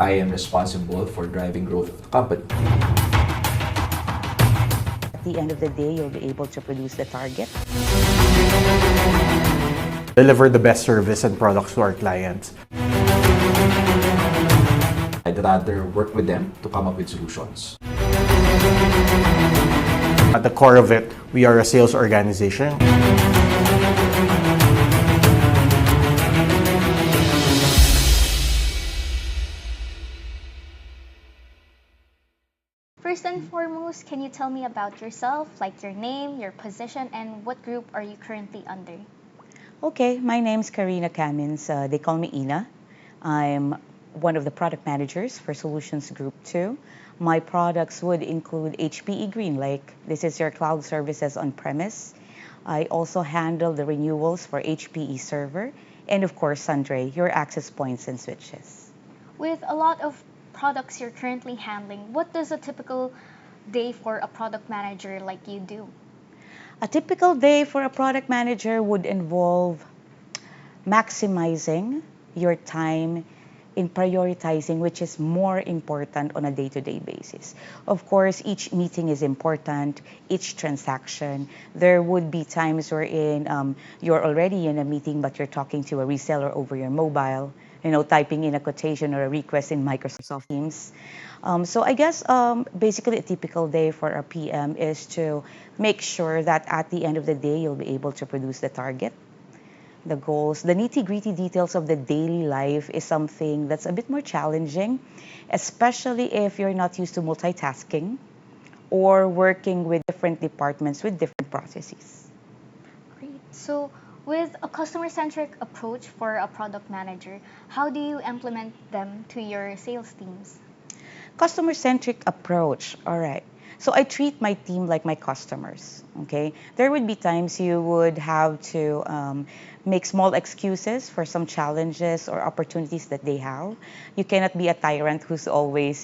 I am responsible for driving growth of the company. At the end of the day, you'll be able to produce the target. Deliver the best service and products to our clients. I'd rather work with them to come up with solutions. At the core of it, we are a sales organization. First and foremost, can you tell me about yourself, like your name, your position, and what group are you currently under? Okay, my name's Karina Camins. They call me Ina. I'm one of the product managers for Solutions Group 2. My products would include HPE GreenLake. This is your cloud services on-premise. I also handle the renewals for HPE Server, and of course, Sundre, your access points and switches. With a lot of products you're currently handling, what does a typical day for a product manager like you do? A typical day for a product manager would involve maximizing your time in prioritizing which is more important on a day-to-day basis. Of course, each meeting is important, each transaction. There would be times wherein you're already in a meeting but you're talking to a reseller over your mobile, typing in a quotation or a request in Microsoft Teams. So I guess basically a typical day for a PM is to make sure that at the end of the day, you'll be able to produce the target, the goals. The nitty-gritty details of the daily life is something that's a bit more challenging, especially if you're not used to multitasking or working with different departments with different processes. Great. So, with a customer-centric approach for a product manager, how do you implement them to your sales teams? Customer-centric approach, all right. So I treat my team like my customers, okay? There would be times you would have to make small excuses for some challenges or opportunities that they have. You cannot be a tyrant who's always,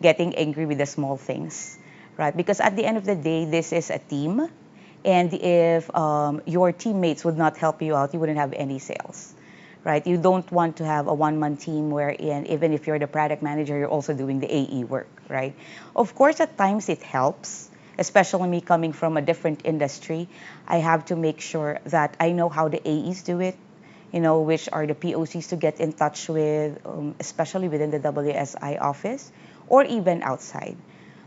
getting angry with the small things, right? Because at the end of the day, this is a team. And if your teammates would not help you out, you wouldn't have any sales, right? You don't want to have a one-man team wherein even if you're the product manager, you're also doing the AE work, right? Of course, at times it helps, especially me coming from a different industry. I have to make sure that I know how the AEs do it, which are the POCs to get in touch with, especially within the WSI office or even outside.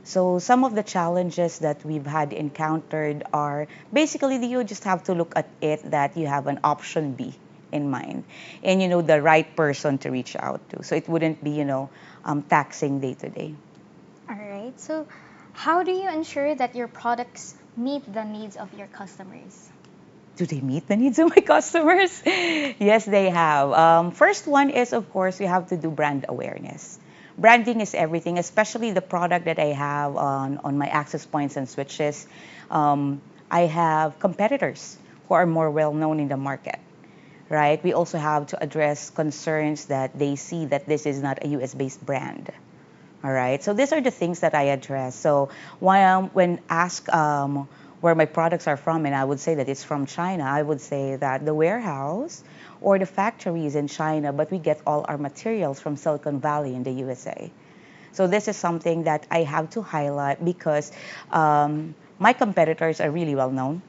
So some of the challenges that we've had encountered are basically you just have to look at it that you have an option B in mind and the right person to reach out to. So it wouldn't be, taxing day to day. All right. So, how do you ensure that your products meet the needs of your customers? Do they meet the needs of my customers? Yes, they have. First one is, of course, you have to do brand awareness. Branding is everything, especially the product that I have on my access points and switches. I have competitors who are more well known in the market, right? We also have to address concerns that they see that this is not a US-based brand. All right, so these are the things that I address. So when asked where my products are from, and I would say that it's from China, I would say that the warehouse or the factory is in China, but we get all our materials from Silicon Valley in the USA. So this is something that I have to highlight because my competitors are really well known.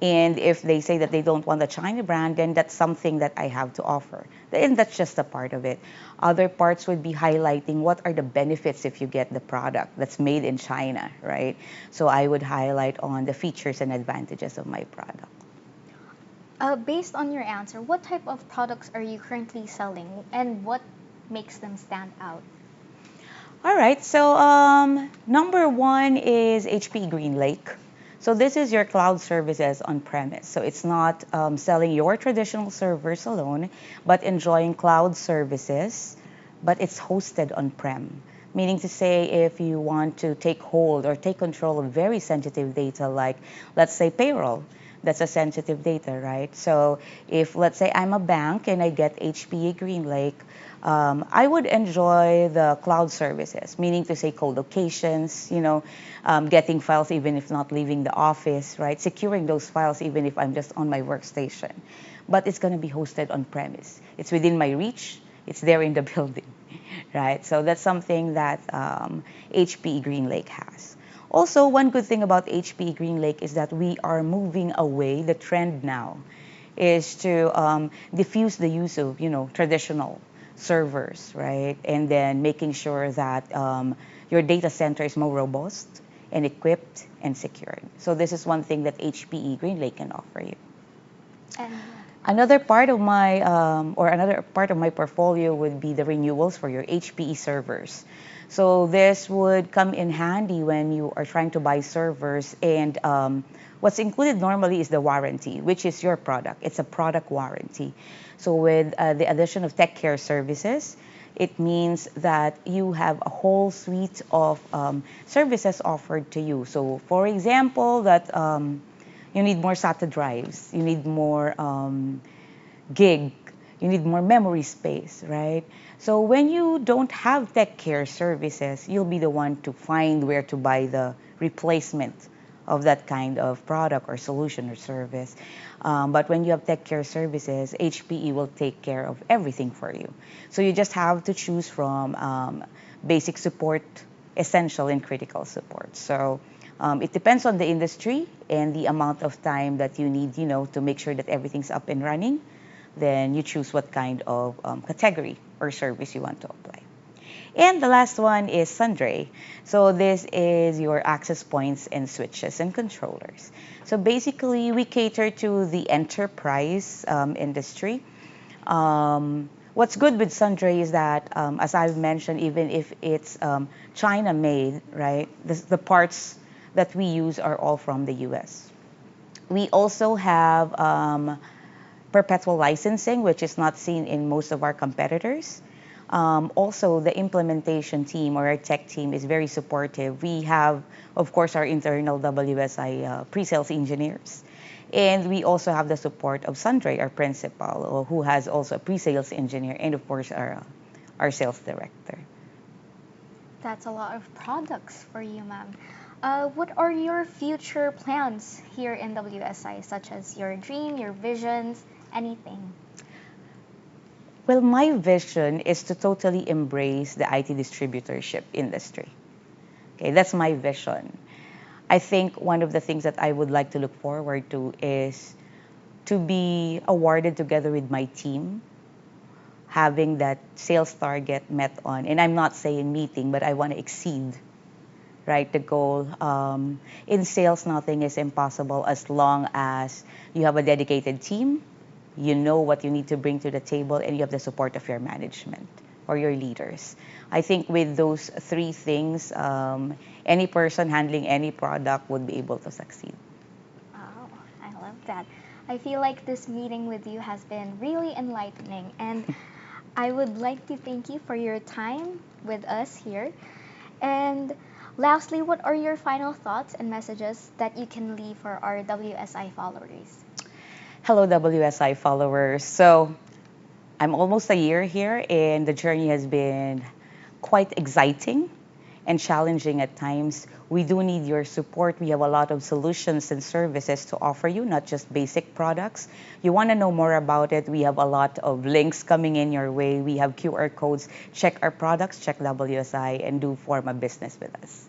And if they say that they don't want the China brand, then that's something that I have to offer. And that's just a part of it. Other parts would be highlighting what are the benefits if you get the product that's made in China, right? So I would highlight on the features and advantages of my product. Based on your answer, what type of products are you currently selling and what makes them stand out? All right, so number one is HPE GreenLake. So this is your cloud services on-premise. So it's not selling your traditional servers alone, but enjoying cloud services, but it's hosted on-prem. Meaning to say if you want to take hold or take control of very sensitive data like, let's say, payroll, that's a sensitive data, right? So if, let's say, I'm a bank and I get HPE GreenLake, I would enjoy the cloud services, meaning to say co-locations, getting files even if not leaving the office, right? Securing those files even if I'm just on my workstation. But it's going to be hosted on premise. It's within my reach. It's there in the building, right? So that's something that HPE GreenLake has. Also, one good thing about HPE GreenLake is that we are moving away. The trend now is to diffuse the use of, traditional servers, right? And then making sure that your data center is more robust and equipped and secured. So this is one thing that HPE GreenLake can offer you. And Another part of my portfolio would be the renewals for your HPE servers. So this would come in handy when you are trying to buy servers, and what's included normally is the warranty, which is your product. It's a product warranty. So with the addition of tech care services, it means that you have a whole suite of services offered to you. So for example, that you need more SATA drives, you need more gig, you need more memory space, right? So when you don't have tech care services, you'll be the one to find where to buy the replacement of that kind of product or solution or service. But when you have tech care services, HPE will take care of everything for you. So you just have to choose from basic support, essential, and critical support. So it depends on the industry and the amount of time that you need, to make sure that everything's up and running. Then you choose what kind of category or service you want to apply. And the last one is Sundre. So this is your access points and switches and controllers. So basically, we cater to the enterprise industry. What's good with Sundre is that, as I've mentioned, even if it's China made, right, the parts that we use are all from the US. We also have perpetual licensing, which is not seen in most of our competitors. Also, the implementation team or our tech team is very supportive. We have, of course, our internal WSI pre-sales engineers. And we also have the support of Sandre, our principal, who has also a pre-sales engineer, and of course, our sales director. that's a lot of products for you, ma'am. What are your future plans here in WSI, such as your dream, your visions, anything? Well, my vision is to totally embrace the IT distributorship industry. Okay, that's my vision. I think one of the things that I would like to look forward to is to be awarded together with my team, having that sales target met on, and I'm not saying meeting, but I want to exceed, right, the goal. In sales, nothing is impossible as long as you have a dedicated team, you know what you need to bring to the table, and you have the support of your management or your leaders. I think with those three things, any person handling any product would be able to succeed. Wow, I love that. I feel like this meeting with you has been really enlightening, and I would like to thank you for your time with us here. And lastly, what are your final thoughts and messages that you can leave for our WSI followers? Hello, WSI followers. So I'm almost a year here, and the journey has been quite exciting and challenging at times. We do need your support. We have a lot of solutions and services to offer you, not just basic products. You want to know more about it, we have a lot of links coming in your way. We have QR codes. Check our products, check WSI, and do form a business with us.